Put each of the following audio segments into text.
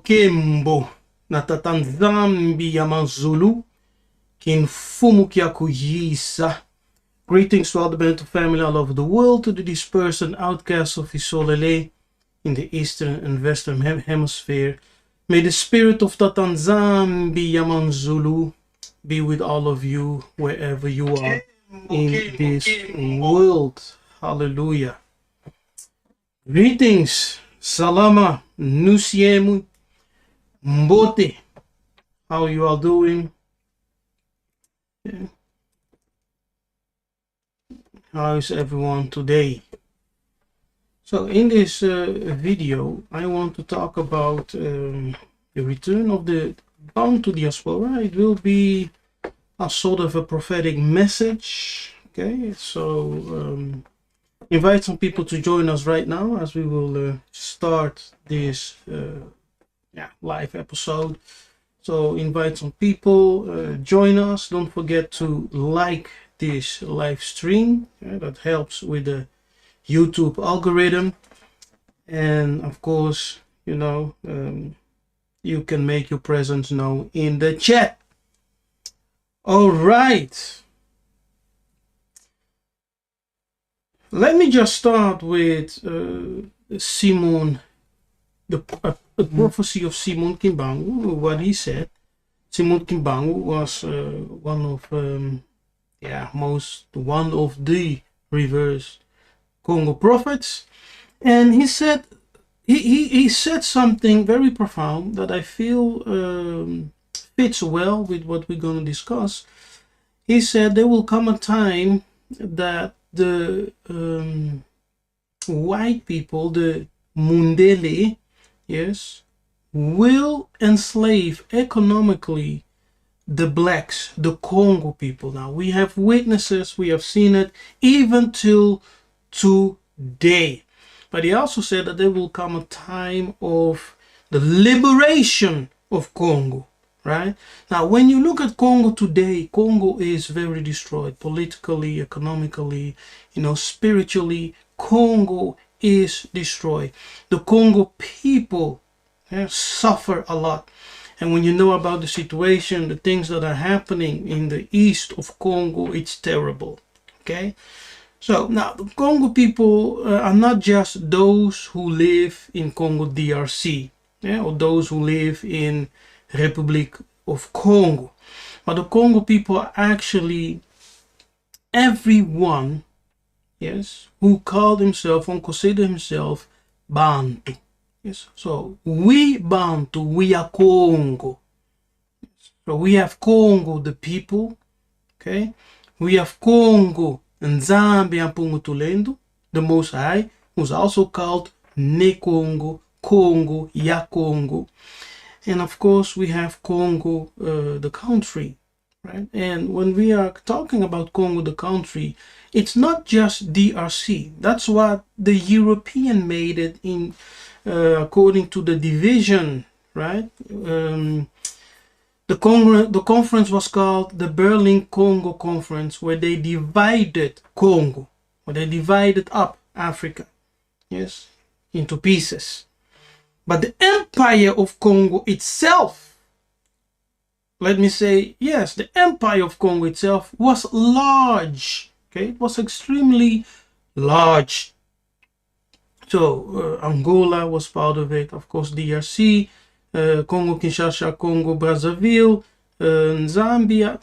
Kembo natatanzambi ya manzulu kinfumu kuyisa. Greetings to all the Bantu family all over the world, to the dispersed and outcasts of Isolele in the eastern and western hemisphere. May the spirit of Tatanzambi Yamanzulu be with all of you wherever you are in this world. Hallelujah. Greetings, Salama, Nusiemu, Mbote. How you all doing? How is everyone today? So in this video, I want to talk about the return of the Bantu Diaspora. It will be a sort of a prophetic message. Okay, so invite some people to join us right now as we will start this live episode. So invite some people, join us. Don't forget to like this live stream. That helps with the YouTube algorithm. And of course, you know, you can make your presence known in the chat. All right. Let me just start with Simon, the prophecy of Simon Kimbangu, what he said. Simon Kimbangu was one of the reverse Congo prophets, and he said he said something very profound that I feel fits well with what we're going to discuss. He said there will come a time that the white people, the Mundele, yes, will enslave economically the blacks, the Congo people. Now we have witnesses, we have seen it even till today. But he also said that there will come a time of the liberation of Congo, right? Now when you look at Congo today, Congo is very destroyed politically, economically, you know, spiritually. Congo is destroyed. The Congo people suffer a lot. And when you know about the situation, the things that are happening in the east of Congo, it's terrible. Okay? So now the Congo people are not just those who live in Congo DRC, or those who live in Republic of Congo. But the Congo people are actually everyone, yes, who called himself and consider himself Bantu. Yes, so we Bantu, we are Congo. So we have Congo, the people, okay? We have Congo, Nzambi Ampungutulendo, the Most High, who's also called Ne Congo, Congo, Ya Congo. And of course, we have Congo, the country, right? And when we are talking about Congo, the country, it's not just DRC. That's what the European made it in, according to the division, right? The conference was called the Berlin Congo Conference, where they divided Congo, where they divided up Africa, yes, into pieces. But the empire of Congo itself, let me say, yes, the empire of Congo itself was large. Okay, it was extremely large. So Angola was part of it, of course, DRC, Congo Kinshasa, Congo Brazzaville, Zambia.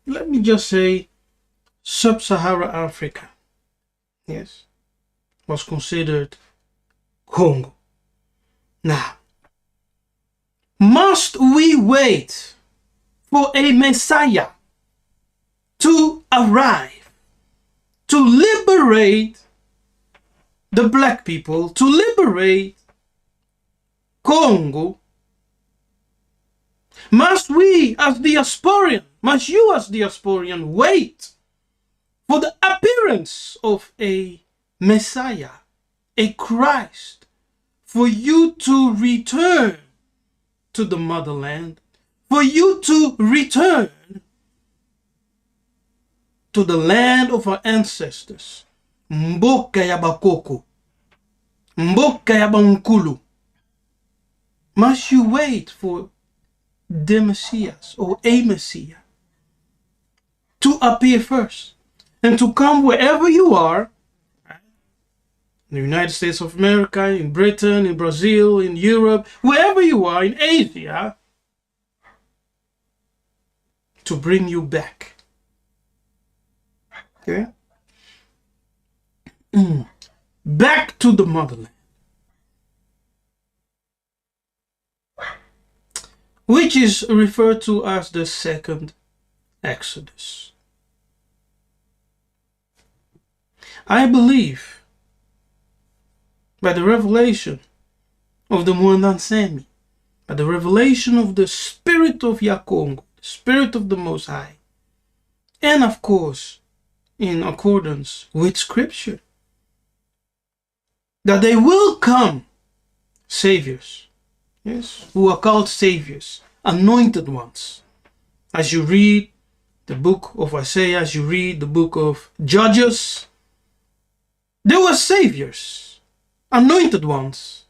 Let me just say, Sub-Saharan Africa, yes, was considered Congo. Now, must we wait for a Messiah to arrive, to liberate the black people, to liberate Congo? Must we as diasporian, must you as diasporian wait for the appearance of a Messiah, a Christ, for you to return to the motherland, for you to return to the land of our ancestors? Mboka ya bakoko, mboka ya bankulu, must you wait for the Messiah or a Messiah to appear first and to come wherever you are, in the United States of America, in Britain, in Brazil, in Europe, wherever you are, in Asia, to bring you back. Okay? Back to the motherland. Which is referred to as the second Exodus. I believe by the revelation of the Muandansemi, by the revelation of the Spirit of Kongo, the Spirit of the Most High, and of course, in accordance with Scripture, that they will come saviors, yes, who are called saviors, anointed ones. As you read the book of Isaiah, as you read the book of Judges, there were saviors, anointed ones,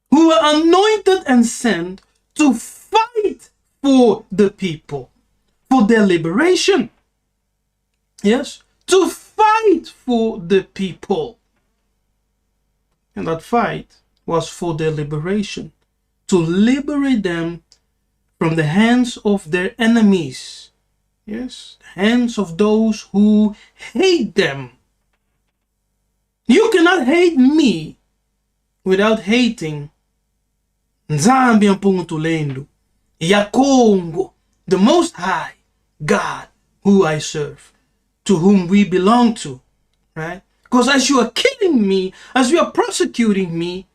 who were anointed and sent to fight for the people, for their liberation. Yes, to fight for the people. And that fight was for their liberation, to liberate them from the hands of their enemies. Yes, the hands of those who hate them. You cannot hate me without hating Nzambi Ampungutulendo, Kongo, the Most High God who I serve, to whom we belong to, right? Because as you are killing me, as you are prosecuting me,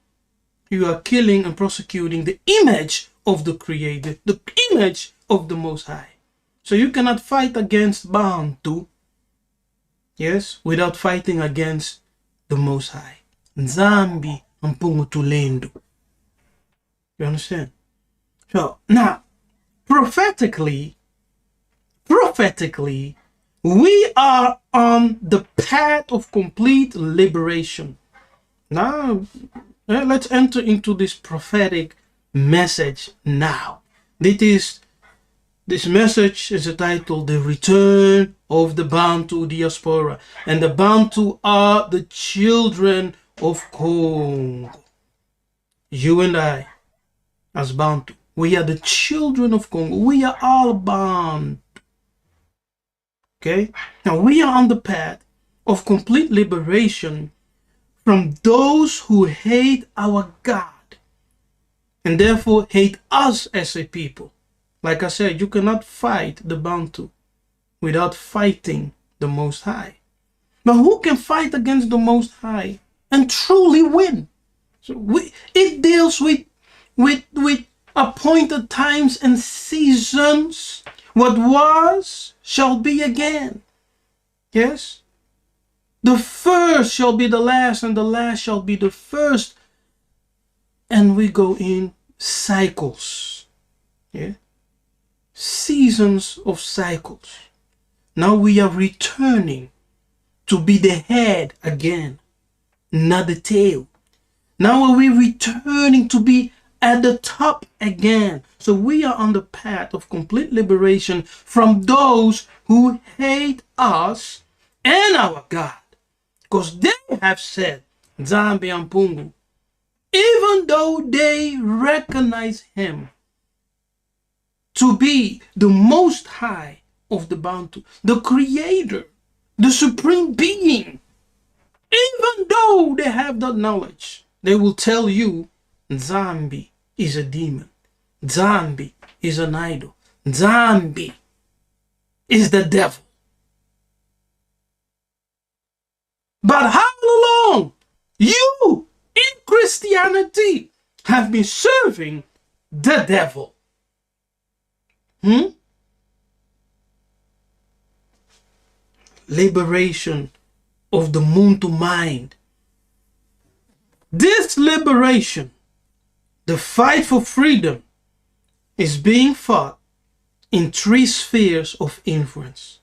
you are killing and prosecuting the image of the Creator, the image of the Most High. So you cannot fight against Bantu, yes, without fighting against the Most High. Nzambi Ampungutulendo. You understand? So now, prophetically, we are on the path of complete liberation. Now, let's enter into this prophetic message now. This message is entitled The Return of the Bantu Diaspora. And the Bantu are the children of Congo. You and I, as Bantu, we are the children of Congo. We are all Bantu. Okay? Now we are on the path of complete liberation from those who hate our God and therefore hate us as a people. Like I said, you cannot fight the Bantu without fighting the Most High. But who can fight against the Most High and truly win? So it deals with appointed times and seasons. What was shall be again. Yes? The first shall be the last, and the last shall be the first. And we go in cycles. Yeah? Seasons of cycles. Now we are returning to be the head again, not the tail. Now are we returning to be at the top again. So we are on the path of complete liberation from those who hate us and our God. Because they have said, Nzambi Ampungu, even though they recognize him to be the Most High of the Bantu, the Creator, the Supreme Being, even though they have that knowledge, they will tell you Nzambi is a demon. Nzambi is an idol. Nzambi is the devil. But how long you in Christianity have been serving the devil? Liberation of the Muntu mind. This liberation, the fight for freedom, is being fought in 3 spheres of influence.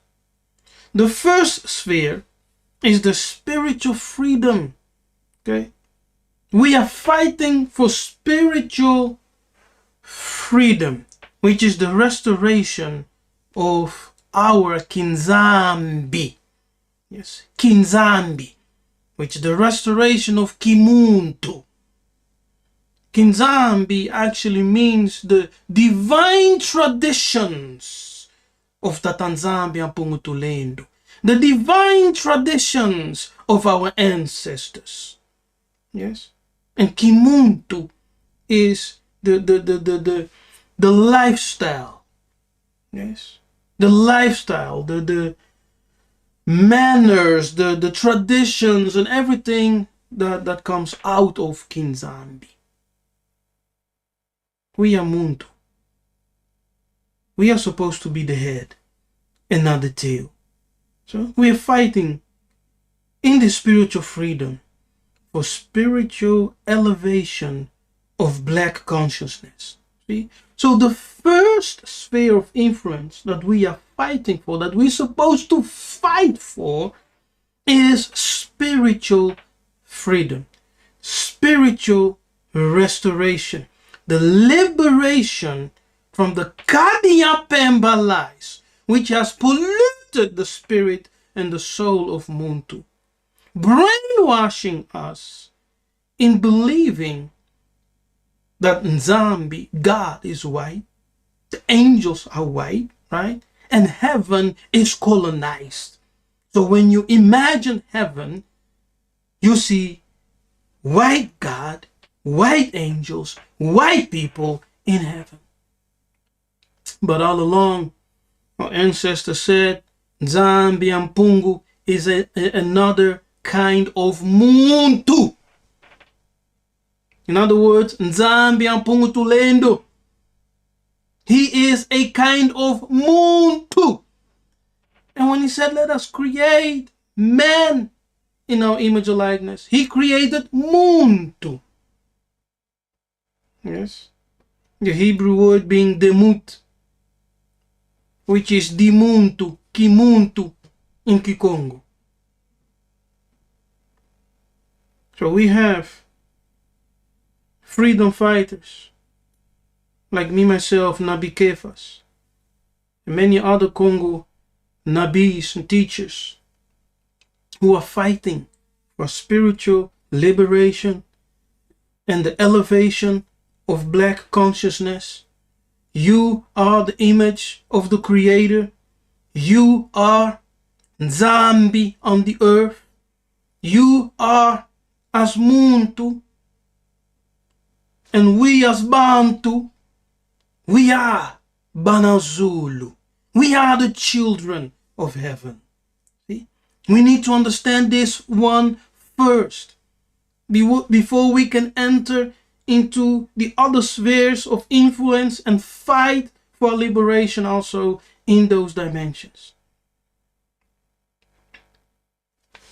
The first sphere is the spiritual freedom. Okay? We are fighting for spiritual freedom, which is the restoration of our Kinzambi. Yes, Kinzambi, which is the restoration of Kimuntu. Kinzambi actually means the divine traditions of Tatanzambi and Pungutulendo. The divine traditions of our ancestors. Yes. And Kimuntu is the lifestyle. Yes. The lifestyle, the manners, the traditions and everything that comes out of Kinzambi. We are Muntu. We are supposed to be the head and not the tail. So we are fighting in the spiritual freedom for spiritual elevation of black consciousness. See? So the first sphere of influence that we are fighting for, that we're supposed to fight for, is spiritual freedom, spiritual restoration, the liberation from the Kadiapemba lies, which has polluted the spirit and the soul of Muntu, brainwashing us in believing that Nzambi, God, is white, the angels are white, right? And heaven is colonized. So when you imagine heaven, you see white God, white angels, white people in heaven. But all along, our ancestors said Nzambi and Pungu is another kind of Muntu. In other words, Nzambi and Pungu Tulendo, he is a kind of Muntu. And when he said, let us create man in our image and likeness, he created Muntu. Yes. The Hebrew word being demut, which is dimuntu, kimuntu in Kikongo. So we have freedom fighters like me, myself, Nabi Kefas, and many other Congo Nabis and teachers who are fighting for spiritual liberation and the elevation of black consciousness. You are the image of the Creator. You are Nzambi on the earth. You are as Muntu. And we as Bantu, we are Banazulu. We are the children of heaven. See? We need to understand this one first before we can enter into the other spheres of influence and fight for liberation also in those dimensions.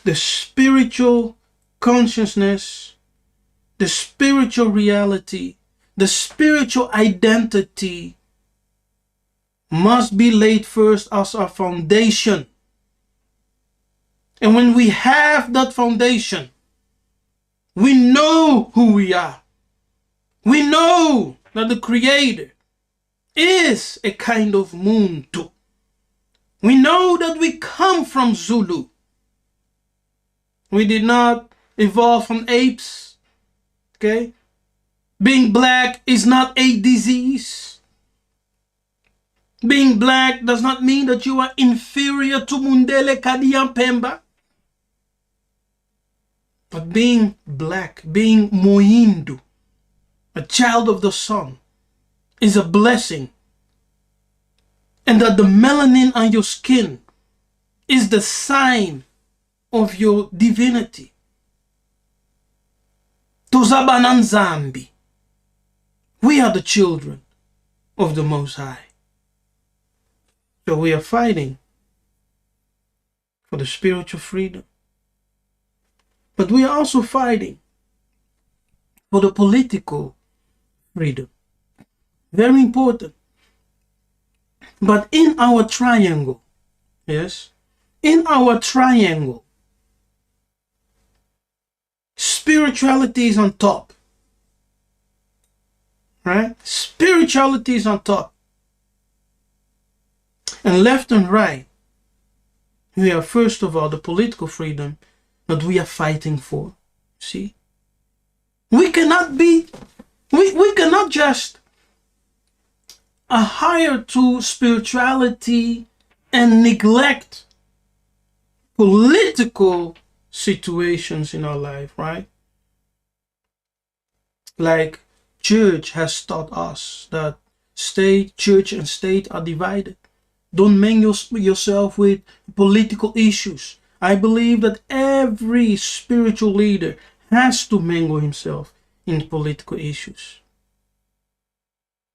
The spiritual consciousness, the spiritual reality, the spiritual identity must be laid first as our foundation. And when we have that foundation, we know who we are. We know that the Creator is a kind of Muntu. We know that we come from Zulu. We did not evolve from apes. Okay? Being black is not a disease. Being black does not mean that you are inferior to Mundele Kadiampemba. But being black, being Moindu, a child of the sun, is a blessing. And that the melanin on your skin is the sign of your divinity. Tozabananzambi. We are the children of the Most High. So we are fighting for the spiritual freedom. But we are also fighting for the political freedom. Very important. But in our triangle, yes, in our triangle, spirituality is on top. right? Spirituality is on top. And left and right, we have first of all the political freedom that we are fighting for. See? We cannot just adhere to spirituality and neglect political situations in our life, right? Like church has taught us that church and state are divided. Don't mingle yourself with political issues. I believe that every spiritual leader has to mingle himself in political issues.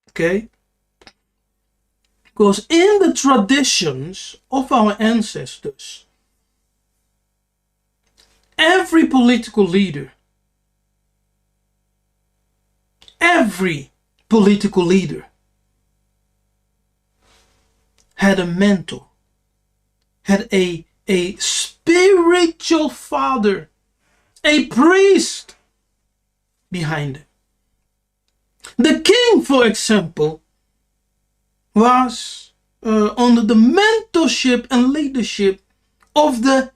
Okay? Because in the traditions of our ancestors, every political leader had a mentor, had a spiritual father, a priest behind it. The king, for example, was under the mentorship and leadership of the,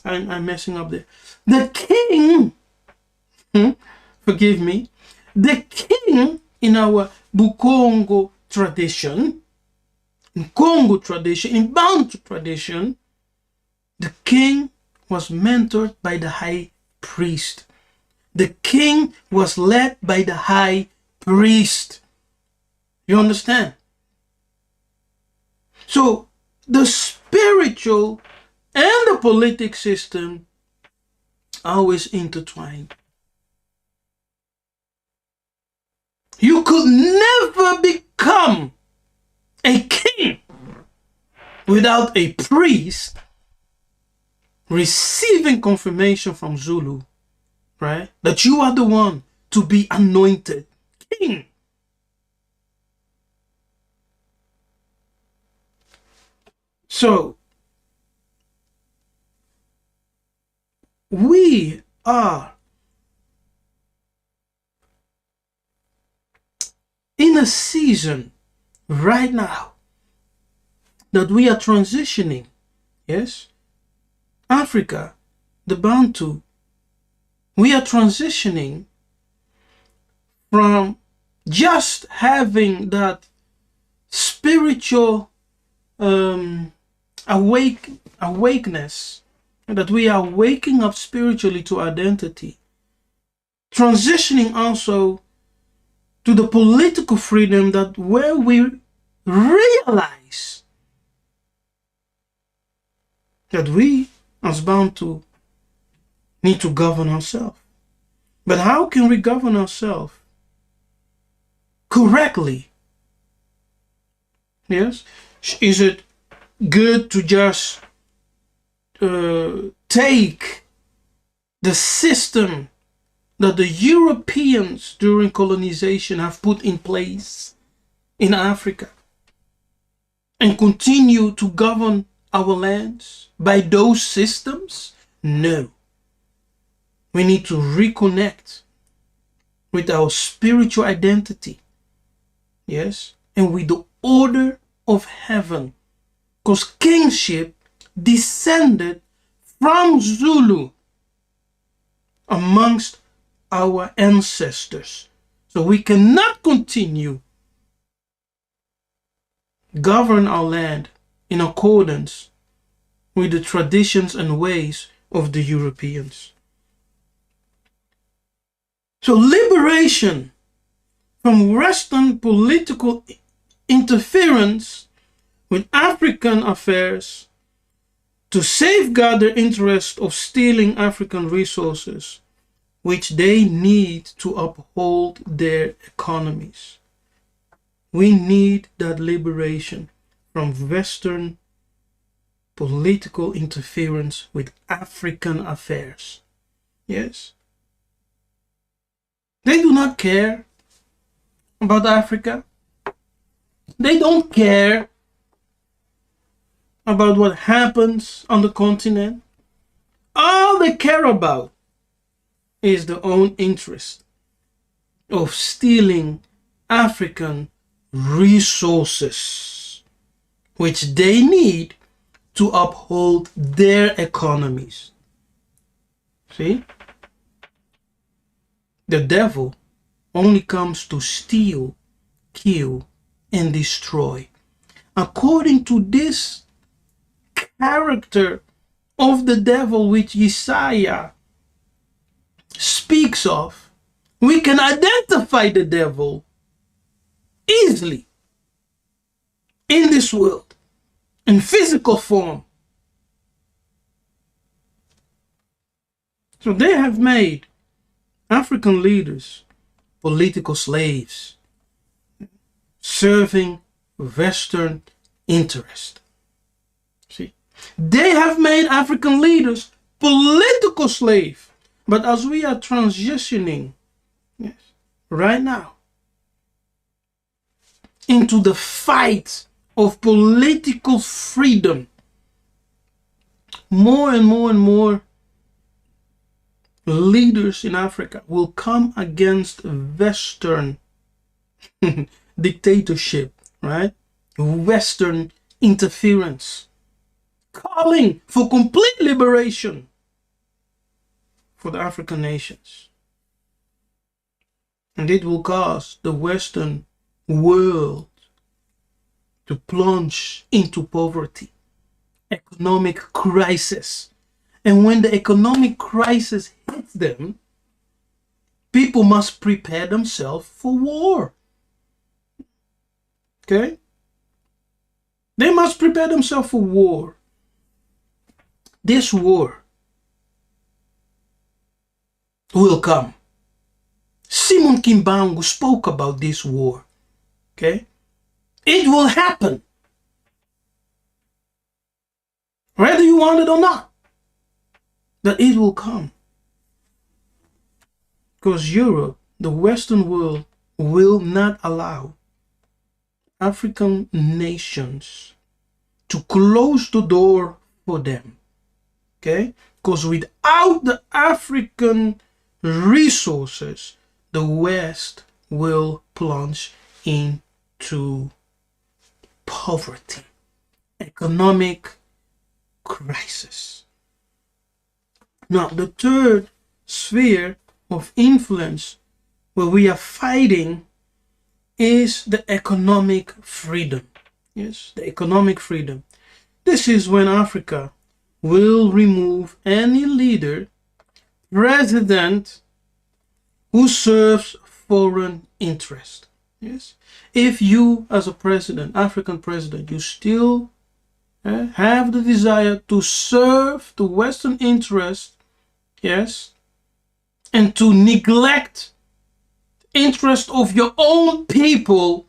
I'm messing up there. The king, forgive me, the king in our Kongo tradition, in Congo tradition, in Bantu tradition, the king was mentored by the high priest. The king was led by the high priest. You understand? So the spiritual and the political system are always intertwined. You could never become a king without a priest receiving confirmation from Zulu, right? That you are the one to be anointed king. So, we are in a season right now that we are transitioning, yes? Africa, the Bantu, we are transitioning from just having that spiritual awakeness, that we are waking up spiritually to identity, transitioning also to the political freedom, that where we realize that we as Bantu need to govern ourselves. But how can we govern ourselves correctly? Yes? Is it good to just take the system that the Europeans during colonization have put in place in Africa and continue to govern our lands by those systems? No. We need to reconnect with our spiritual identity, yes, and with the order of heaven, because kingship descended from Zulu amongst our ancestors. So we cannot continue govern our land in accordance with the traditions and ways of the Europeans. So liberation from Western political interference with African affairs to safeguard their interest of stealing African resources, which they need to uphold their economies. We need that liberation from Western political interference with African affairs. Yes? They do not care about Africa. They don't care about what happens on the continent. All they care about is their own interest of stealing African resources, which they need to uphold their economies. See? The devil only comes to steal, kill, and destroy. According to this character of the devil which Yiseka'yah speaks of, we can identify the devil easily in this world, in physical form. So they have made African leaders political slaves, serving Western interest. See, they have made African leaders political slaves. But as we are transitioning, yes, right now into the fight of political freedom, more and more and more leaders in Africa will come against Western dictatorship, right? Western interference, calling for complete liberation for the African nations. And it will cause the Western world to plunge into poverty, economic crisis. And when the economic crisis hits them, people must prepare themselves for war. Okay? They must prepare themselves for war. This war will come. Simon Kimbangu spoke about this war. Okay? It will happen. Whether you want it or not. But it will come. Because Europe, the Western world, will not allow African nations to close the door for them. Okay? Because without the African resources, the West will plunge into poverty, economic crisis. Now, the third sphere of influence where we are fighting is the economic freedom. Yes, the economic freedom. This is when Africa will remove any leader, president who serves foreign interest. Yes, if you as a president, African president, you still have the desire to serve the Western interest, yes, and to neglect the interest of your own people,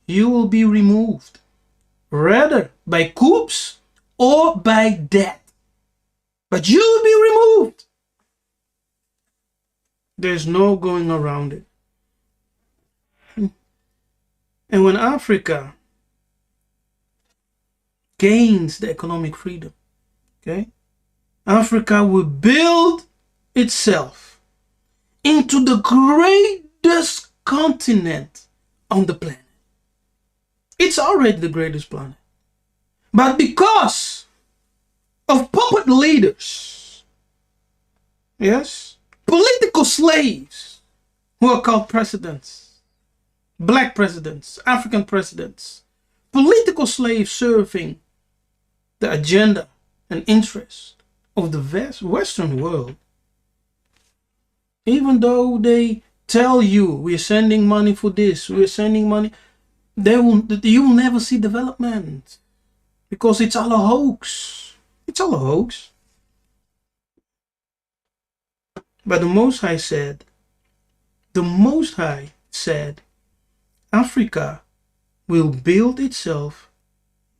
you will be removed, rather by coups or by death. But you will be removed. There's no going around it. And when Africa gains the economic freedom, okay, Africa will build itself into the greatest continent on the planet. It's already the greatest planet. But because of puppet leaders, yes, political slaves who are called presidents, black presidents, African presidents, political slaves serving the agenda and interest of the Western world, even though they tell you we're sending money for this, we're sending money, you will never see development because it's all a hoax. It's all a hoax. But the Most High said, Africa will build itself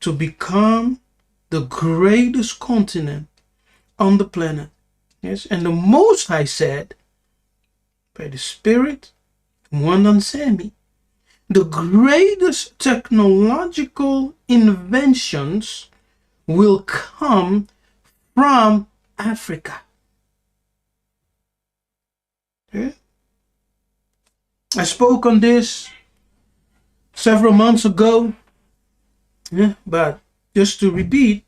to become the greatest continent on the planet. Yes, and the Most High said, by the Spirit, Mwanansemi, the greatest technological inventions will come from Africa. Okay? I spoke on this several months ago. Yeah, but just to repeat,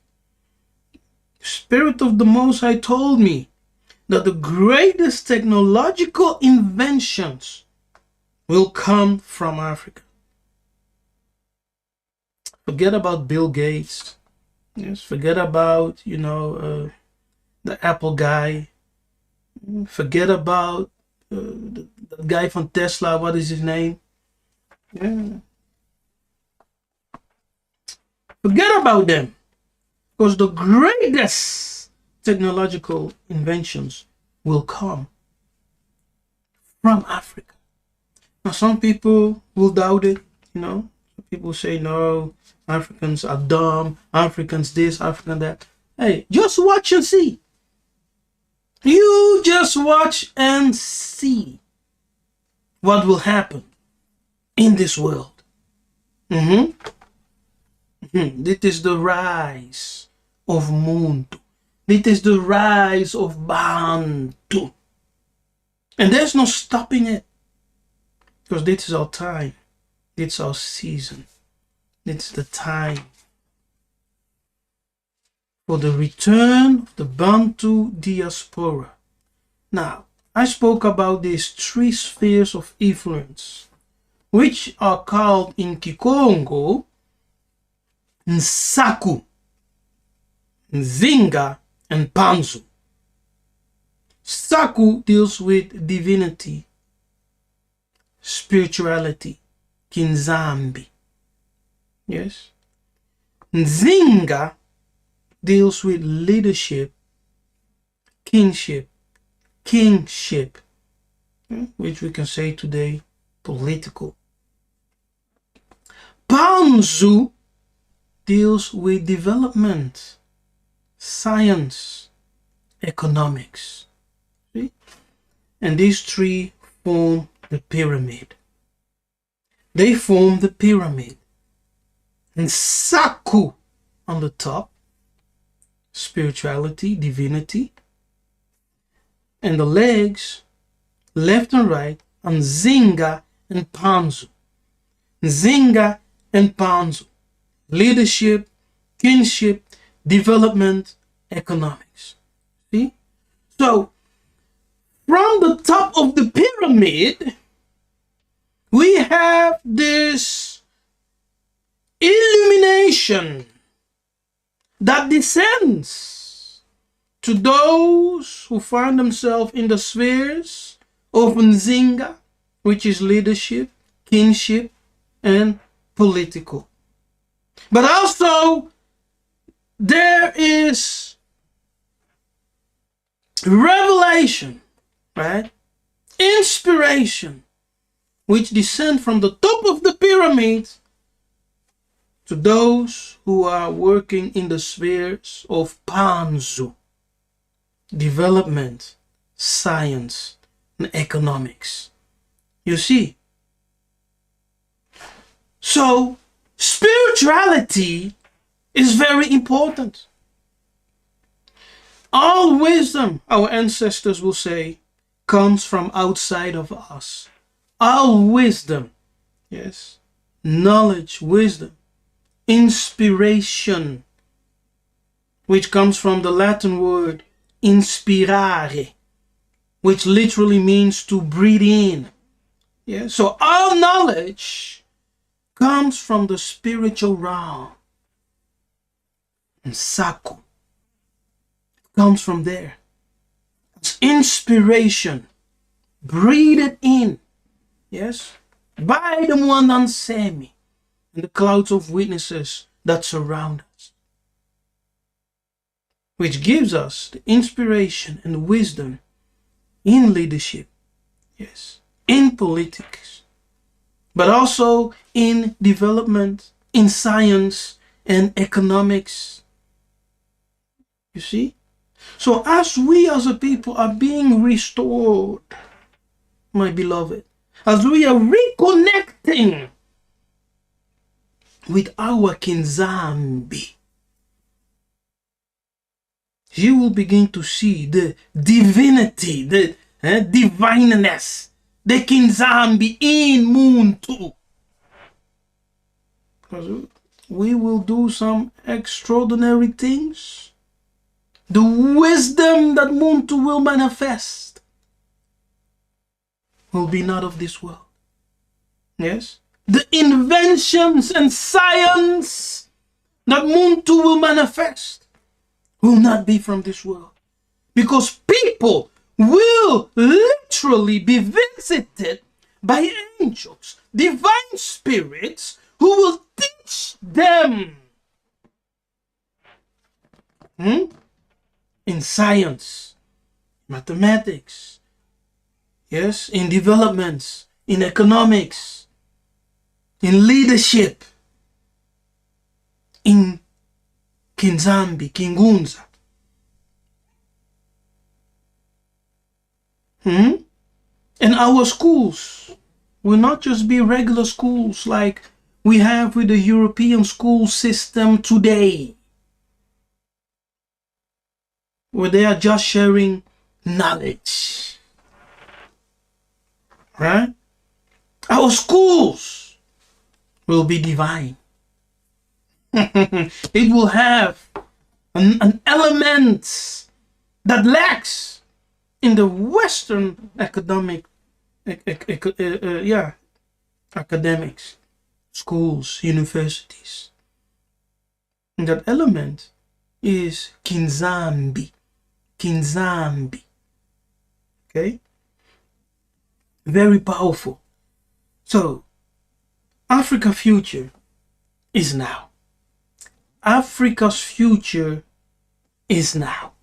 Spirit of the Most High told me that the greatest technological inventions will come from Africa. Forget about Bill Gates. Yes, forget about, the Apple guy. Forget about the guy from Tesla. What is his name? Yeah. Forget about them. Because the greatest technological inventions will come from Africa. Now, some people will doubt it, Some people say, no, Africans are dumb, Africans this, African that. Hey, just watch and see. You just watch and see what will happen in this world. This is the rise of Muntu. This is the rise of Bantu. And there's no stopping it. Because this is our time. It's our season. It's the time for the return of the Bantu diaspora. Now, I spoke about these 3 spheres of influence, which are called in Kikongo Nsaku, Nzinga, and Panzu. Saku deals with divinity, spirituality, kinzambi. Yes. Nzinga deals with leadership, kingship, which we can say today, political. Panzu deals with development, science, economics. See? And these 3 form the pyramid. They form the pyramid. And Saku on the top, spirituality, divinity. And the legs, left and right, on Nzinga and Panzu. Nzinga and Panzu. Leadership, kinship, development, economics. See? So, from the top of the pyramid, we have this illumination that descends to those who find themselves in the spheres of Nzinga, which is leadership, kinship, and political. But also, there is revelation, right? Inspiration, which descend from the top of the pyramid to those who are working in the spheres of Panzu, development, science, and economics. You see? So, spirituality is very important. All wisdom, our ancestors will say, comes from outside of us. All wisdom, yes, knowledge, wisdom, inspiration, which comes from the Latin word inspirare, which literally means to breathe in. Yeah? So all knowledge comes from the spiritual realm. And Saku comes from there. It's inspiration. Breathe it in. Yes? By the Mwandansemi and the clouds of witnesses that surround us. Which gives us the inspiration and wisdom in leadership. Yes. In politics. But also in development, in science and economics. You see? So as we as a people are being restored, my beloved, as we are reconnecting with our Kinzambi, you will begin to see the divinity, the divineness, the Kinzambi in Muntu. we will do some extraordinary things. The wisdom that Muntu will manifest will be not of this world. Yes? The inventions and science that Muntu will manifest will not be from this world. Because people will literally be visited by angels, divine spirits, who will teach them in science, mathematics, yes, in developments, in economics, in leadership, in Kinzambi, Kingunza. And our schools will not just be regular schools like we have with the European school system today, where they are just sharing knowledge. Right? Our schools will be divine. It will have an element that lacks in the Western academics, schools, universities. And that element is Kinzambi. Kinzambi. Okay? Very powerful. So, Africa's future is now. Africa's future is now.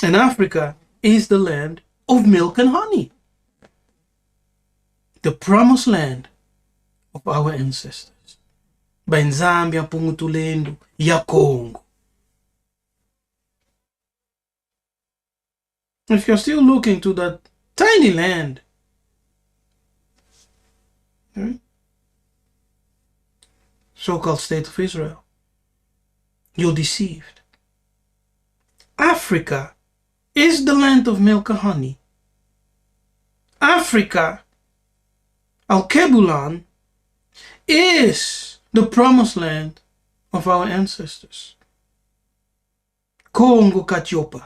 And Africa is the land of milk and honey. The promised land of our ancestors. By Zambia, Pungutulendo, ya Congo. If you're still looking to that tiny land, so-called state of Israel, you're deceived. Africa is the land of milk and honey. Africa, Al-Kebulan, is the promised land of our ancestors. Kongo Katiopa.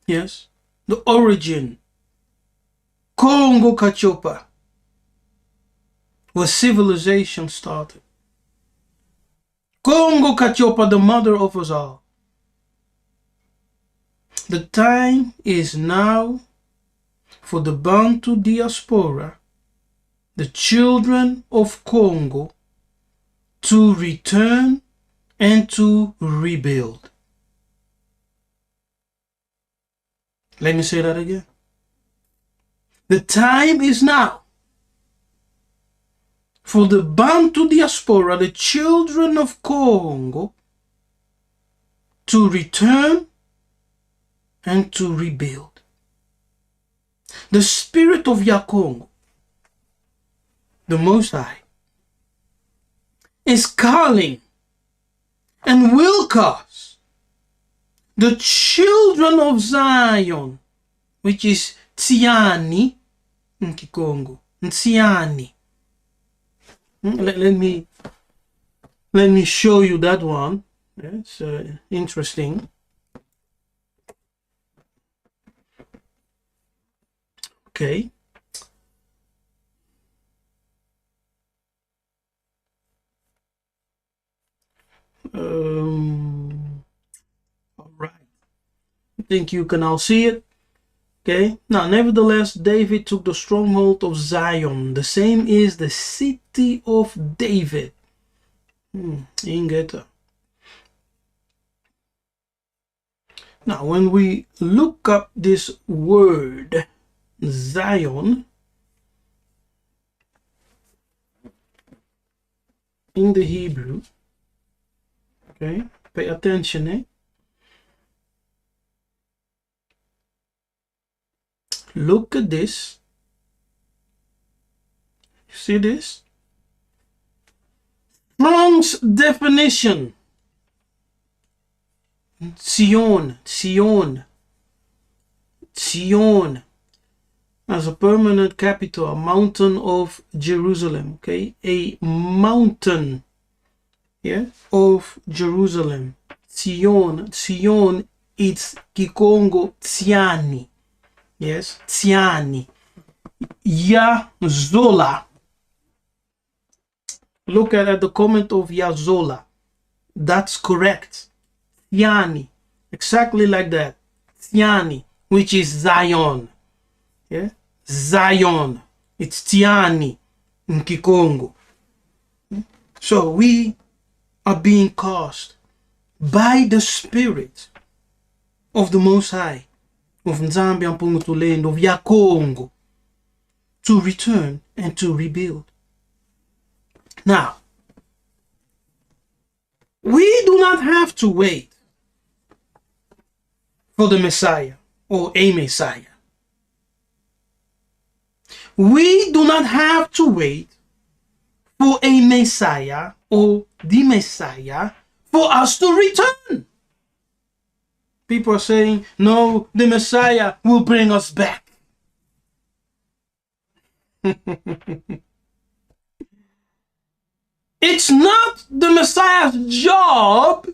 Yes, the origin. Kongo Katiopa, where civilization started. Kongo Katiopa, the mother of us all. The time is now for the Bantu Diaspora, the children of Congo, to return and to rebuild. Let me say that again. The time is now for the Bantu Diaspora, the children of Congo, to return and to rebuild. The spirit of Yakongo, the Most High, is calling and will cause the children of Zion, which is Tsiani in Kikongo, Tsiani. Let me show you that one. It's interesting. Okay. All right. I think you can all see it. Okay. Now, nevertheless, David took the stronghold of Zion. The same is the city of David. Ingeta. Now, when we look up this word, Zion, in the Hebrew, okay, pay attention, eh? Look at this. You see this? Strong's definition. Sion, Sion, Sion. as a permanent capital, a mountain of Jerusalem, okay? A mountain, yeah, of Jerusalem. Sion, it's Kikongo Tsiani, yes, Tsiani. Yazola. Look at the comment of Yazola. That's correct. Tsiani, exactly like that. Tsiani, which is Zion. Yeah, Zion. It's Tiani in Kikongo. So we are being caused by the Spirit of the Most High, of Nzambi Ampungutulendo, of Yakongo, to return and to rebuild. Now, we do not have to wait for the Messiah or a Messiah. We do not have to wait for a Messiah or the Messiah for us to return. People are saying, no, the Messiah will bring us back. It's not the Messiah's job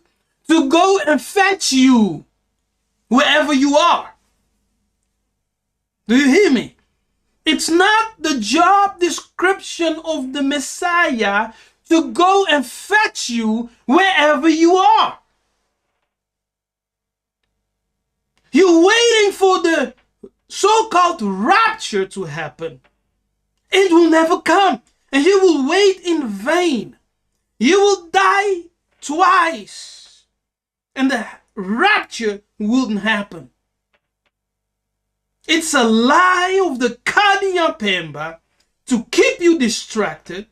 to go and fetch you wherever you are. Do you hear me? It's not the job description of the Messiah to go and fetch you wherever you are. You're waiting for the so-called rapture to happen. It will never come, and you will wait in vain. You will die twice, and the rapture wouldn't happen. It's a lie of the Kadiya Pemba to keep you distracted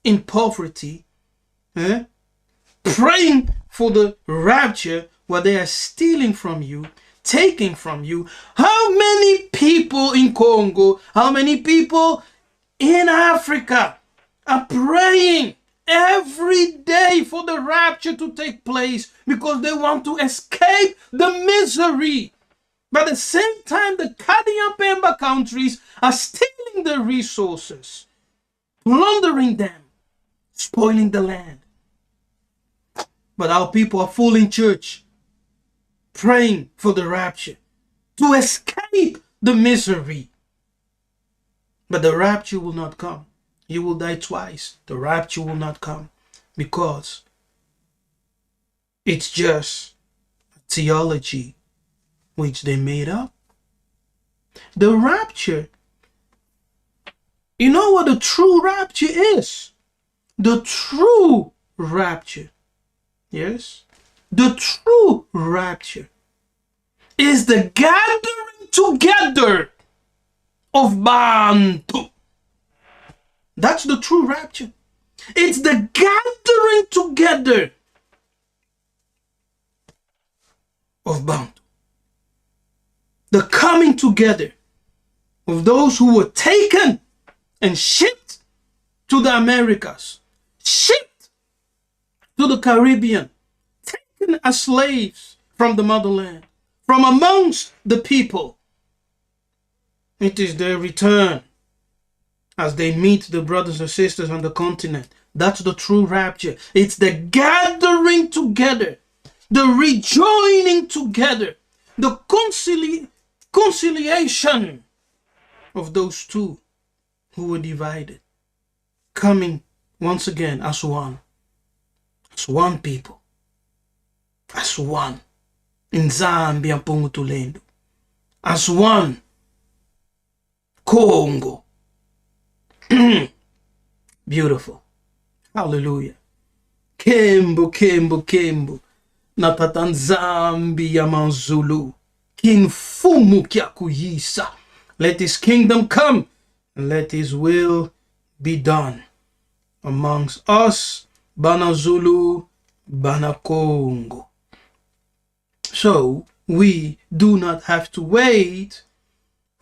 in poverty, praying for the rapture while they are stealing from you, taking from you. How many people in Congo, how many people in Africa are praying every day for the rapture to take place because they want to escape the misery? But at the same time, the Kadiya Pemba countries are stealing the resources, plundering them, spoiling the land. But our people are full in church, praying for the rapture to escape the misery. But the rapture will not come. You will die twice. The rapture will not come because it's just theology which they made up. The rapture, you know what the true rapture is? The true rapture, yes? The true rapture is the gathering together of Bantu. That's the true rapture. It's the gathering together of Bantu. The coming together of those who were taken and shipped to the Americas, shipped to the Caribbean, taken as slaves from the motherland, from amongst the people. It is their return as they meet the brothers and sisters on the continent. That's the true rapture. It's the gathering together, the rejoining together, the conciliation of those two who were divided, coming once again as one people, as one in Nzambi Ampungutulendo, as one Congo. Beautiful. Hallelujah. Kembo, kembo, kembo. Natata Nzambi ya manzulu. Kinfumu kyakuyisa. Let his kingdom come and let his will be done amongst us, Bana Zulu, Bana Congo. So we do not have to wait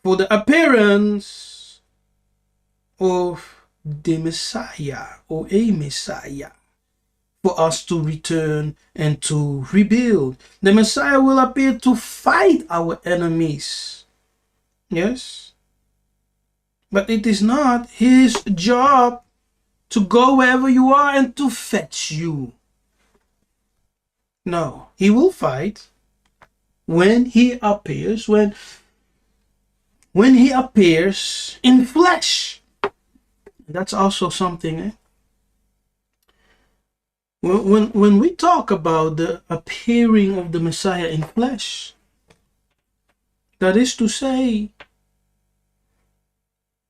for the appearance of the Messiah or a Messiah for us to return and to rebuild. The Messiah will appear to fight our enemies. Yes? But it is not his job to go wherever you are and to fetch you. No, he will fight when he appears, when he appears in flesh. That's also something. When we talk about the appearing of the Messiah in flesh, that is to say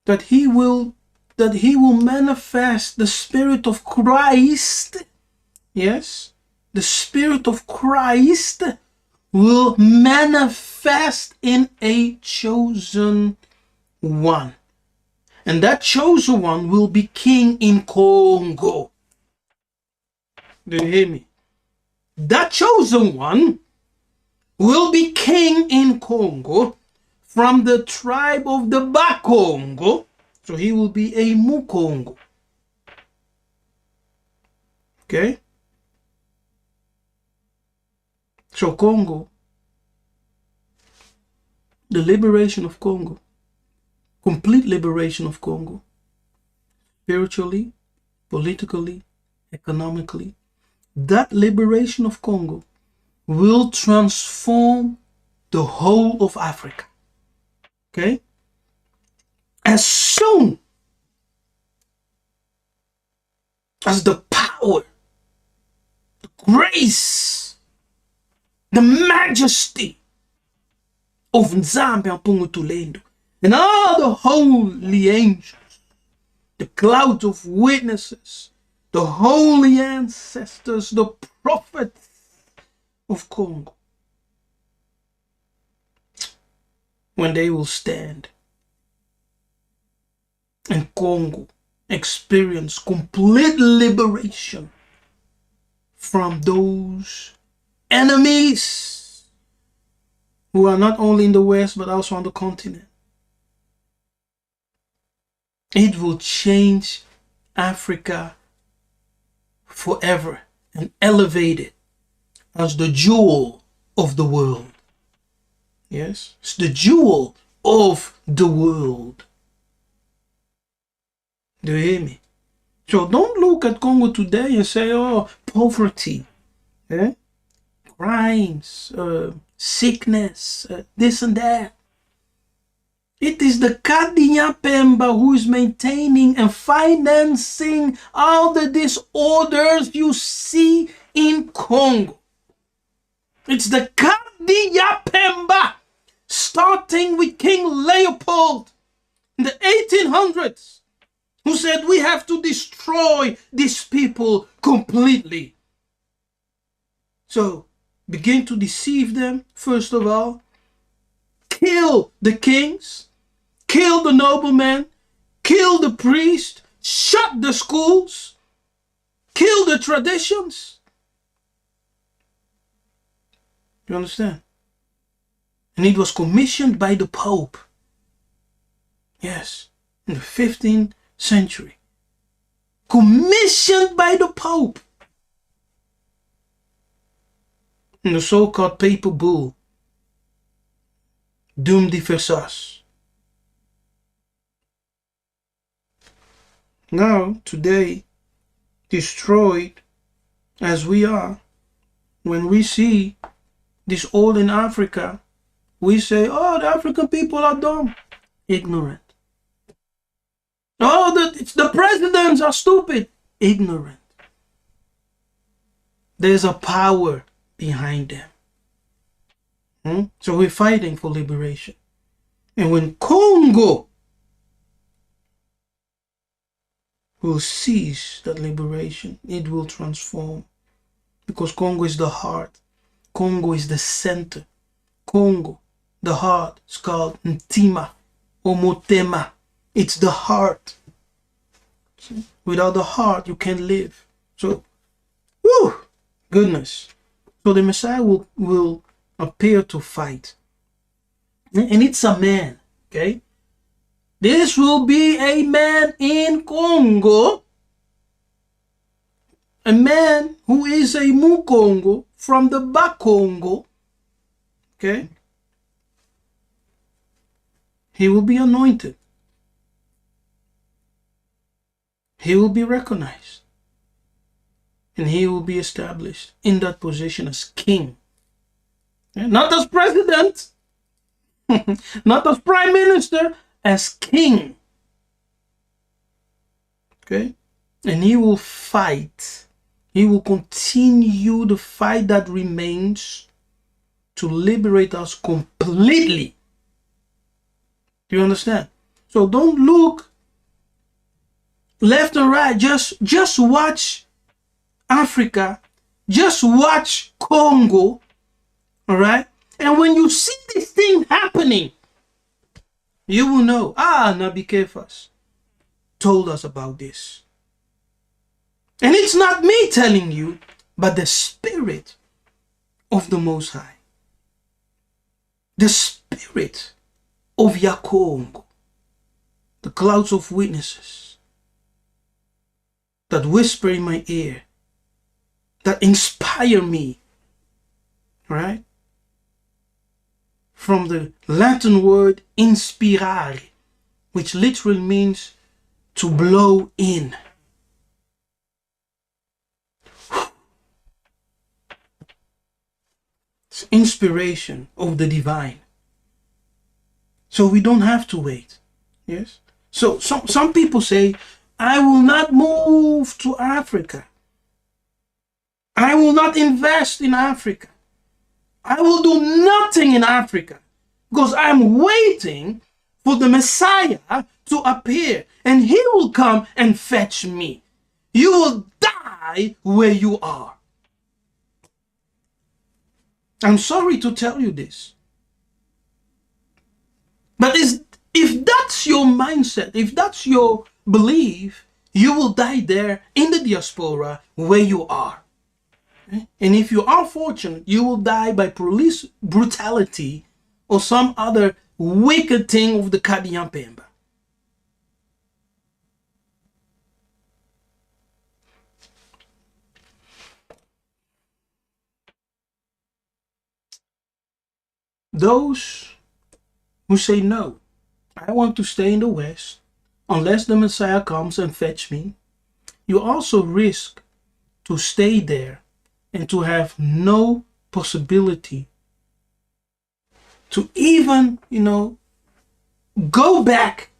that he will manifest the Spirit of Christ. Yes, the Spirit of Christ will manifest in a chosen one. And that chosen one will be king in Congo. Do you hear me? That chosen one will be king in Congo from the tribe of the Bakongo. So he will be a Mukongo. Okay? So Congo, the liberation of Congo, complete liberation of Congo, spiritually, politically, economically, that liberation of Congo will transform the whole of Africa. Okay? As soon as the power, the grace, the majesty of Nzambe Mpungutulendo and all the holy angels, the cloud of witnesses, the holy ancestors, the prophets of Congo, when they will stand and Congo experience complete liberation from those enemies who are not only in the West but also on the continent. It will change Africa forever and elevate it as the jewel of the world. Yes, it's the jewel of the world. Do you hear me? So don't look at Congo today and say, oh, poverty, crimes, sickness, this and that. It is the Kadinya Pemba who is maintaining and financing all the disorders you see in Congo. It's the Kadinya Pemba, starting with King Leopold in the 1800s, who said we have to destroy these people completely. So begin to deceive them, first of all. Kill the kings, kill the noblemen, kill the priest, shut the schools, kill the traditions. You understand? And it was commissioned by the Pope. Yes, in the 15th century. Commissioned by the Pope. In the so-called papal bull, Dum Diversas. Now, today, destroyed as we are, when we see this all in Africa, we say, oh, the African people are dumb, ignorant. Oh, the presidents are stupid, ignorant. There's a power behind them. So we're fighting for liberation. And when Congo will seize that liberation, it will transform. Because Congo is the heart. Congo is the center. Congo, the heart, is called Ntima or Motema. It's the heart. Without the heart, you can't live. So, whew, goodness. So the Messiah will appear to fight. And it's a man, okay? This will be a man in Congo. A man who is a Mukongo from the Bakongo. Okay? He will be anointed. he will be recognized. And he will be established in that position as king. Not as president, not as prime minister, as king. Okay? And he will fight. He will continue the fight that remains to liberate us completely. Do you understand? So don't look left and right. Just watch Africa. Just watch Congo. All right? And when you see this thing happening, you will know, Nabi Kephas told us about this. And it's not me telling you, but the Spirit of the Most High. The Spirit of Kongo. The clouds of witnesses that whisper in my ear, that inspire me, right? From the Latin word inspirare, which literally means to blow in. It's inspiration of the divine. So we don't have to wait. Yes? So some people say, I will not move to Africa. I will not invest in Africa. I will do nothing in Africa because I'm waiting for the Messiah to appear and he will come and fetch me. You will die where you are. I'm sorry to tell you this. But if that's your mindset, if that's your belief, you will die there in the diaspora where you are. And if you are fortunate, you will die by police brutality or some other wicked thing of the Kadian Pemba. Those who say no, I want to stay in the West unless the Messiah comes and fetch me, you also risk to stay there and to have no possibility to even, go back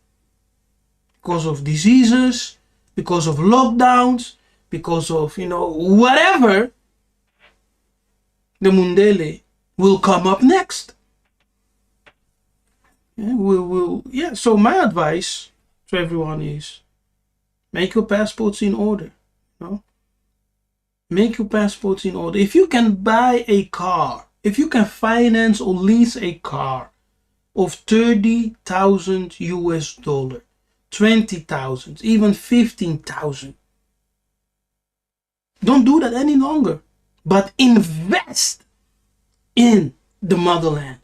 because of diseases, because of lockdowns, because of, whatever. The Mundele will come up next. So my advice to everyone is make your passports in order. Make your passports in order. If you can buy a car, if you can finance or lease a car of 30,000 US dollar, 20,000, even 15,000, don't do that any longer, but invest in the motherland.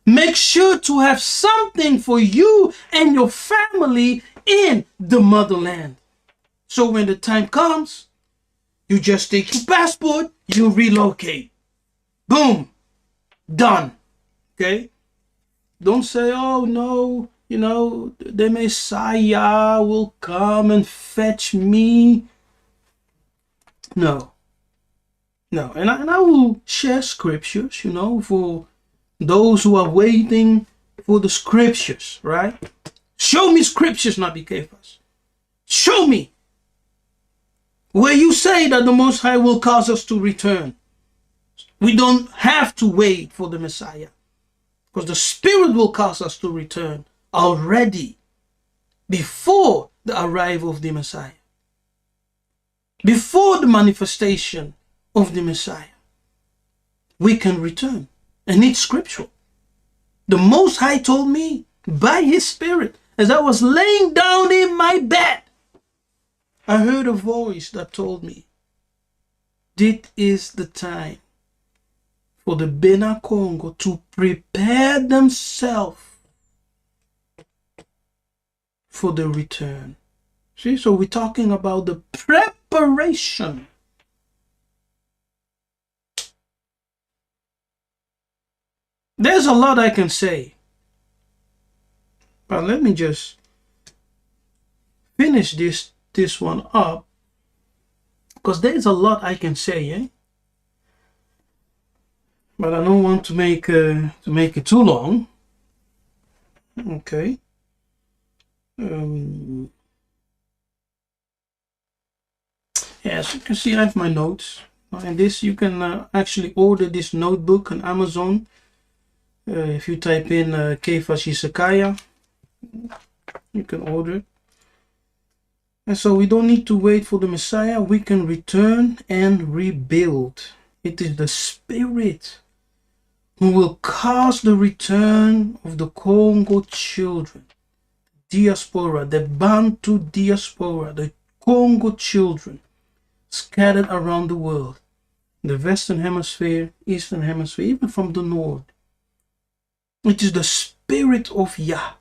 Make sure to have something for you and your family in the motherland. So when the time comes, you just take your passport, you relocate. Boom. Done. Okay? Don't say, oh no, the Messiah will come and fetch me. No. And I will share scriptures, for those who are waiting for the scriptures, right? Show me scriptures, Nabi Kephas. Show me where you say that the Most High will cause us to return. We don't have to wait for the Messiah because the Spirit will cause us to return already before the arrival of the Messiah, before the manifestation of the Messiah. We can return. And it's scriptural. The Most High told me by His Spirit, as I was laying down in my bed, I heard a voice that told me, this is the time for the Bena Congo to prepare themselves for the return. See, so we're talking about the preparation. There's a lot I can say, but let me just finish this this one up, because there's a lot I can say, eh? But I don't want to make it too long. Okay. As you can see, I have my notes. And this, you can actually order this notebook on Amazon. If you type in Kefas Yiseka'yah, you can order it. And so we don't need to wait for the Messiah. We can return and rebuild. It is the Spirit who will cause the return of the Congo children, Diaspora, the Bantu Diaspora, the Congo children, scattered around the world, the Western Hemisphere, Eastern Hemisphere, even from the North. It is the Spirit of Yah,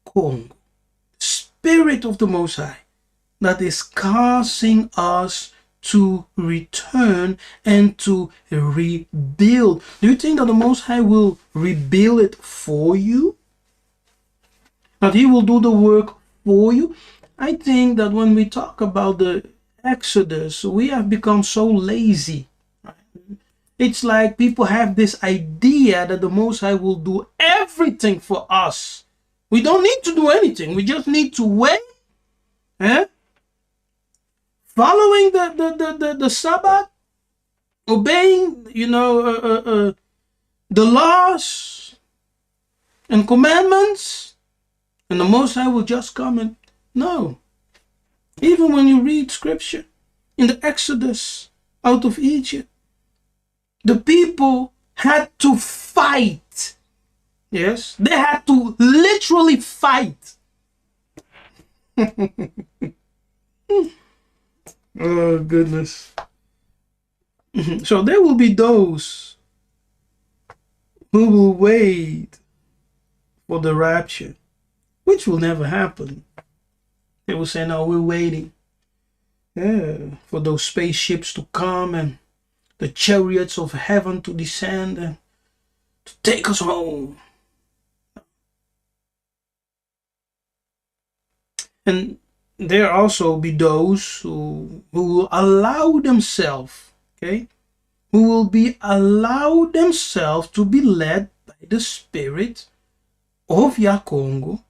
Kongo, the Spirit of the Most High, that is causing us to return and to rebuild. Do you think that the Most High will rebuild it for you? That He will do the work for you? I think that when we talk about the Exodus, we have become so lazy. It's like people have this idea that the Most High will do everything for us. We don't need to do anything. We just need to wait. Following the Sabbath, obeying, the laws and commandments, and the Most High will just come and no. Even when you read Scripture, in the Exodus out of Egypt, the people had to fight. Yes, they had to literally fight. Oh, goodness. So there will be those who will wait for the rapture, which will never happen. They will say, no, we're waiting for those spaceships to come and the chariots of heaven to descend and to take us home. And there also be those who will allow themselves, who will be allowed themselves to be led by the Spirit of Yah Congo,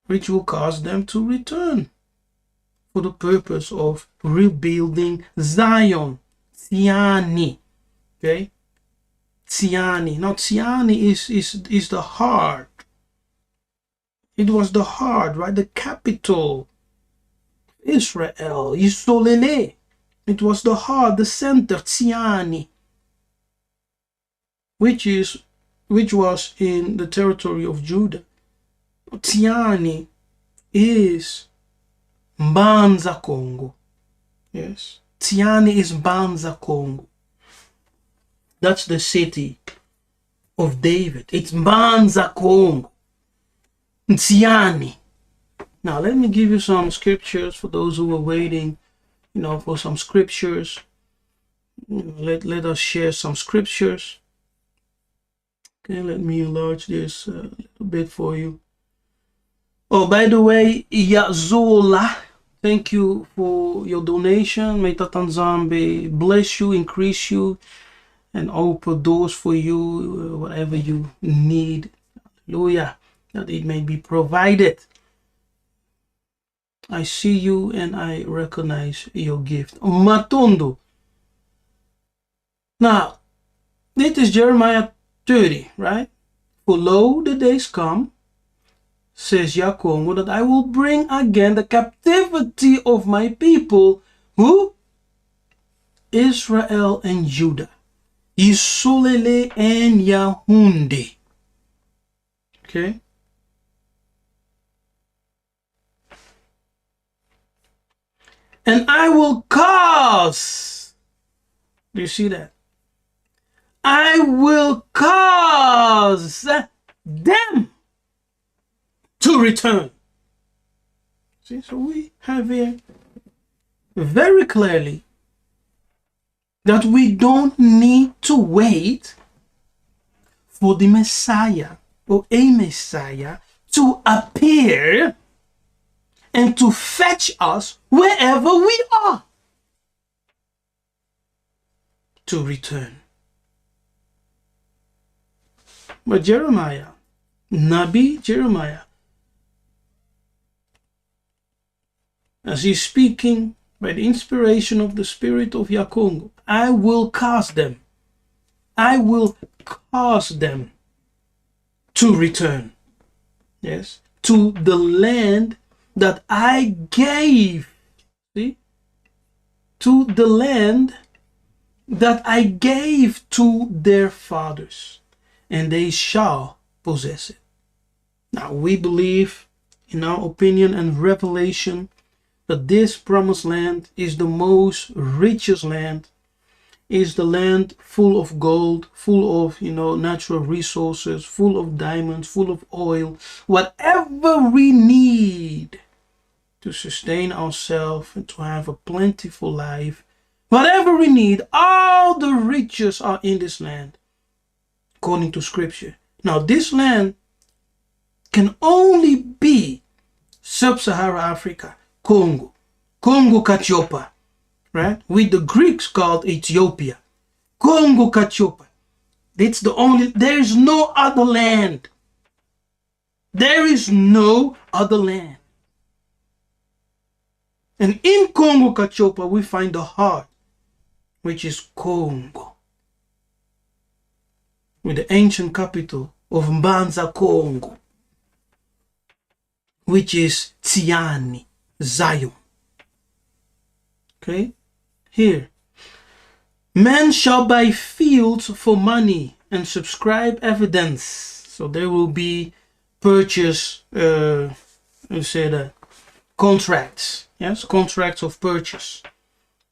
which will cause them to return for the purpose of rebuilding Zion. Tsiani. Tsiani. Now Tsiani is the heart. It was the heart, right? The capital. Israel. Isolele. It was the heart, the center, Tsiani. Which was in the territory of Judah. Tsiani is Banza Congo. Yes. Tsiani is Banza Congo. That's the city of David. It's Banza Congo. Tsiani. Now let me give you some scriptures for those who are waiting, for some scriptures. Let us share some scriptures. Okay, let me enlarge this a little bit for you. Oh, by the way, Yazola, thank you for your donation. May Tatanzambe bless you, increase you, and open doors for you, whatever you need. Hallelujah. That it may be provided. I see you and I recognize your gift. Matondo. Now, this is Jeremiah 30, right? For lo, the days come, says Yah Congo, that I will bring again the captivity of my people, who? Israel and Judah. Isolele and Yahunde. Okay? And I will cause, do you see that? I will cause them to return. See, so we have here very clearly that we don't need to wait for the Messiah or a Messiah to appear and to fetch us wherever we are, to return. But Jeremiah, Nabi Jeremiah, as he's speaking by the inspiration of the Spirit of Kongo, I will cause them to return, yes, to the land that I gave, see, to the land that I gave to their fathers, and they shall possess it. Now we believe, in our opinion and revelation, that this promised land is the most richest land, is the land full of gold, full of, natural resources, full of diamonds, full of oil, whatever we need to sustain ourselves and to have a plentiful life. Whatever we need, all the riches are in this land, according to Scripture. Now, this land can only be Sub-Saharan Africa, Congo, Kongo-Katiopa, right? With the Greeks called Ethiopia. Kongo-Katiopa. There is no other land. There is no other land. And in Kongo-Katiopa, we find the heart, which is Congo, with the ancient capital of Mbanza, Congo, which is Tiani, Zion. Okay, here. Men shall buy fields for money and subscribe evidence. So there will be purchase, contracts. Yes, contracts of purchase.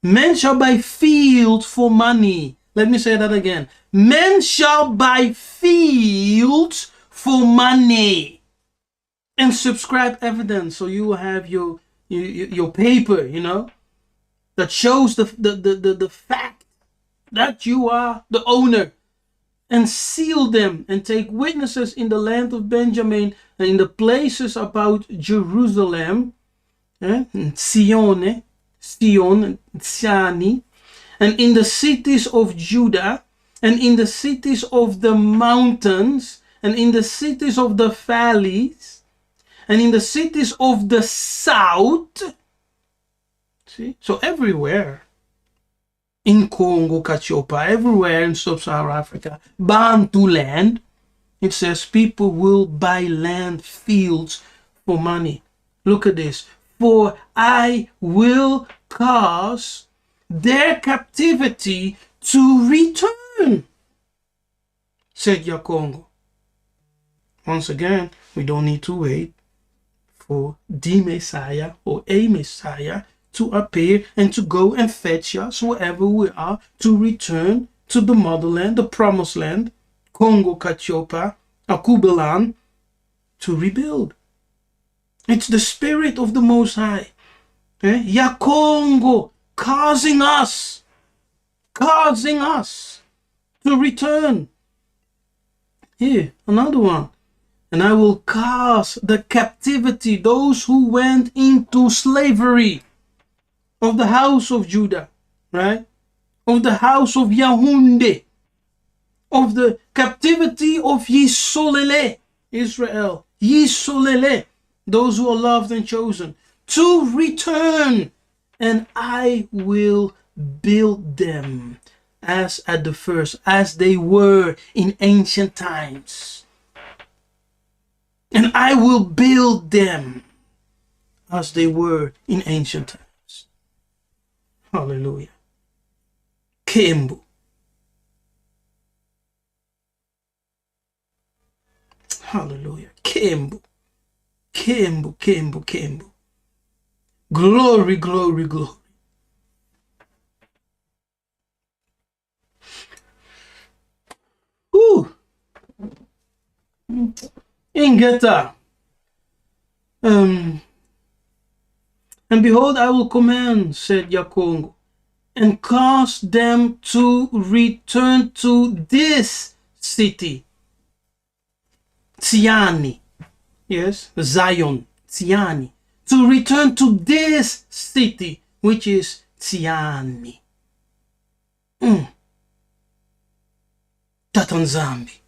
Men shall buy fields for money. Let me say that again. Men shall buy fields for money and subscribe evidence. So you will have your paper, that shows the fact that you are the owner, and seal them and take witnesses in the land of Benjamin and in the places about Jerusalem, Sion, Siani, and in the cities of Judah, and in the cities of the mountains, and in the cities of the valleys, and in the cities of the south. See? So everywhere in Congo, Katiopa, everywhere in Sub-Saharan Africa, Bantu land, it says people will buy land, fields for money. Look at this. For I will cause their captivity to return, said Kongo. Once again, we don't need to wait for the Messiah or a Messiah to appear and to go and fetch us wherever we are, to return to the motherland, the promised land, Kongo, Katiopa, Akubelan, to rebuild. It's the Spirit of the Most High, Kongo, causing us to return. Here, another one. And I will cause the captivity, those who went into slavery, of the house of Judah, right? Of the house of Yahunde, of the captivity of Yisolele, Israel, Yisolele, those who are loved and chosen, to return, and I will build them as at the first, as they were in ancient times. And I will build them as they were in ancient times. Hallelujah. Kembu. Hallelujah. Kembu. Kembu, Kembu, Kembu. Glory, glory, glory. Whew. Ingeta. And behold, I will command, said Kongo, and cause them to return to this city. Tiani. Yes, Zion, Tiani. to return to this city, which is Tsiani. Tatanzambi.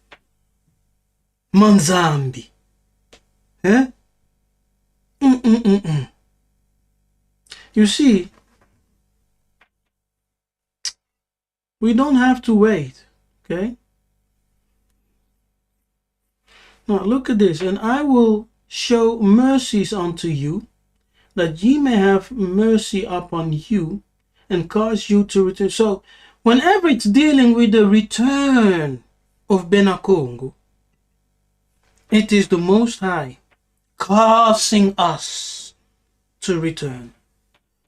Manzambi. Eh? You see, we don't have to wait, okay? Now look at this. And I will show mercies unto you, that ye may have mercy upon you, and cause you to return. So whenever it's dealing with the return of Congo, it is the Most High causing us to return.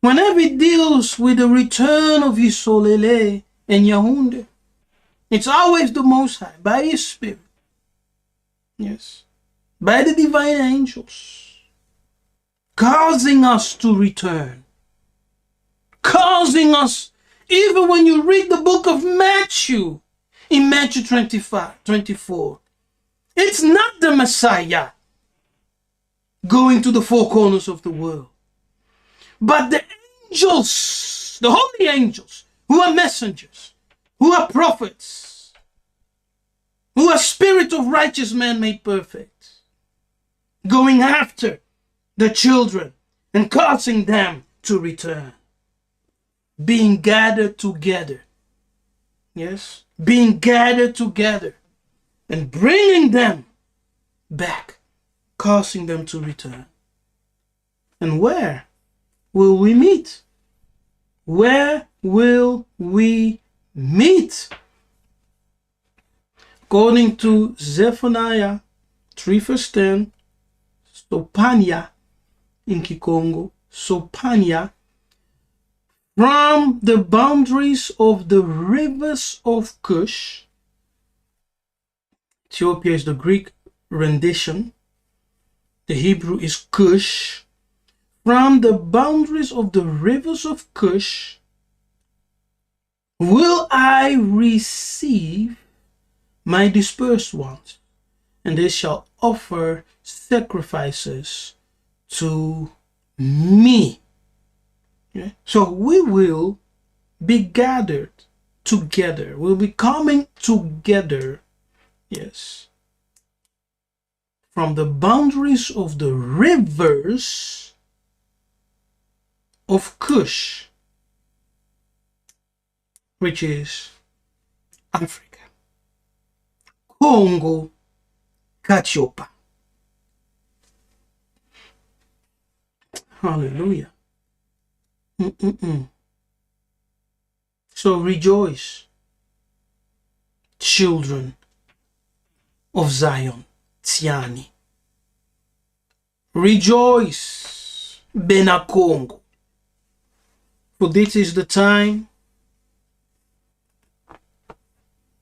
Whenever it deals with the return of Isolele and Yaoundé, it's always the Most High, by His Spirit. Yes. By the divine angels, causing us to return. Causing us, even when you read the book of Matthew, in Matthew 24, it's not the Messiah going to the four corners of the world, but the angels, the holy angels, who are messengers, who are prophets, who are spirit of righteous men made perfect, going after the children and causing them to return, being gathered together. Yes, being gathered together and bringing them back, causing them to return. And where will we meet? Where will we meet? According to Zephaniah 3 verse 10, Sopania in Kongo, Sopania, from the boundaries of the rivers of Cush. Ethiopia is the Greek rendition. The Hebrew is Cush. From the boundaries of the rivers of Cush will I receive my dispersed ones, and they shall offer sacrifices to me. Yeah? So we will be gathered together. We'll be coming together. Yes. From the boundaries of the rivers of Cush, which is Africa. Congo, Kachiopa. Hallelujah. So rejoice, children of Zion, Tsiani. Rejoice, Congo. For this is the time,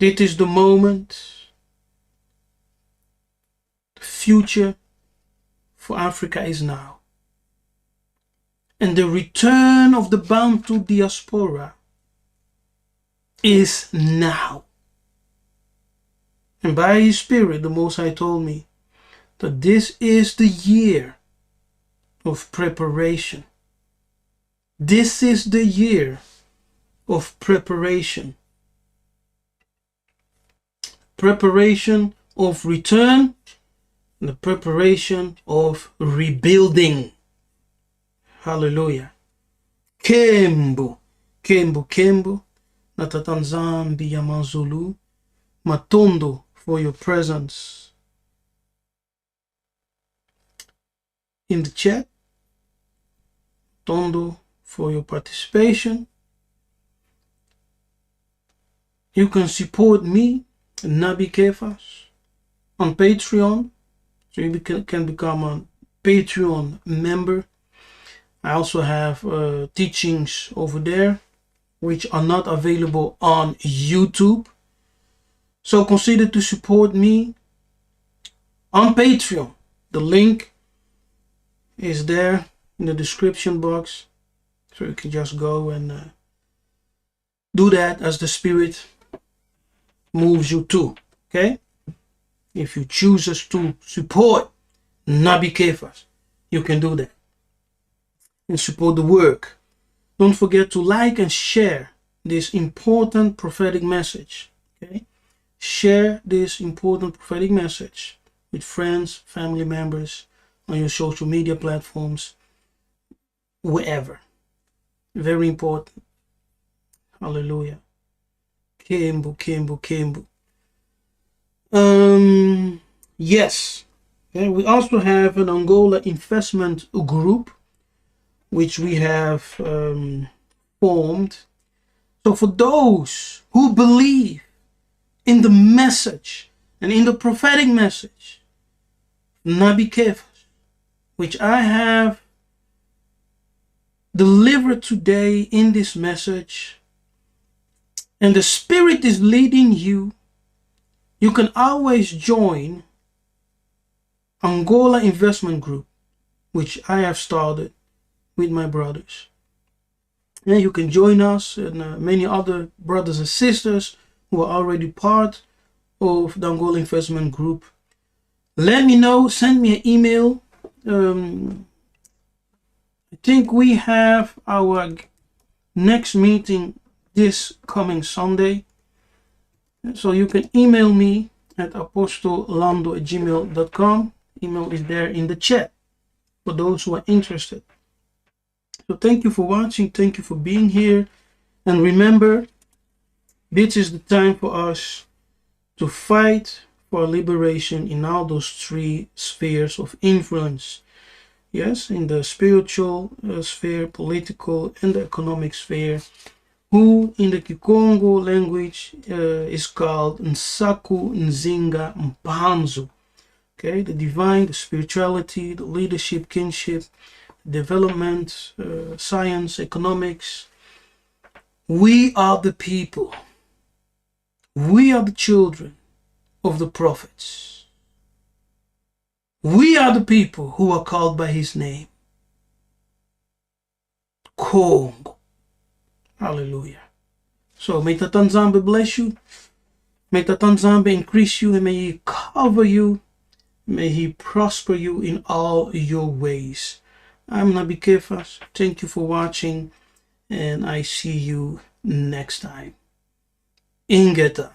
this is the moment, the future for Africa is now. And the return of the Bantu Diaspora is now. And by His Spirit, the Most High told me that this is the year of preparation. This is the year of preparation. Preparation of return, and the preparation of rebuilding. Hallelujah. Kembo, Kembo, Kembo, Natatanzambi Yamanzulu, Matondo for your presence in the chat. Tondo for your participation. You can support me, Nabi Kefas, on Patreon. So you can become a Patreon member. I also have teachings over there which are not available on YouTube. So consider to support me on Patreon. The link is there in the description box. So you can just go and do that as the Spirit moves you to. Okay? If you choose us to support Nabi Kefas, you can do that. and support the work. Don't forget to like and share this important prophetic message. Okay? Share this important prophetic message with friends, family members, on your social media platforms, wherever. Very important. Hallelujah. Kimbu, Kimbu, Kimbu. Yes. Okay. We also have an Angola investment group, which we have formed. So for those who believe in the message and in the prophetic message, Nabi Kefas, which I have delivered today in this message, and the Spirit is leading you, you can always join Angola Investment Group, which I have started with my brothers. And you can join us and many other brothers and sisters who are already part of the Angola Investment Group. Let me know, send me an email. I think we have our next meeting this coming Sunday. So you can email me at apostolando@gmail.com. Email is there in the chat for those who are interested. So thank you for watching. Thank you for being here. And remember, this is the time for us to fight for liberation in all those three spheres of influence. Yes, in the spiritual sphere, political, and the economic sphere, who in the Kongo language is called Nsaku Nzinga Mpanzu. Okay, the divine, the spirituality, the leadership, kinship, development, science, economics. We are the people. We are the children of the prophets. We are the people who are called by his name. Kongo. Hallelujah. So may Tatanzambe bless you. May Tatanzambe increase you, and may he cover you. May he prosper you in all your ways. I'm Nabi Kefas. Thank you for watching, and I see you next time. Ingeta.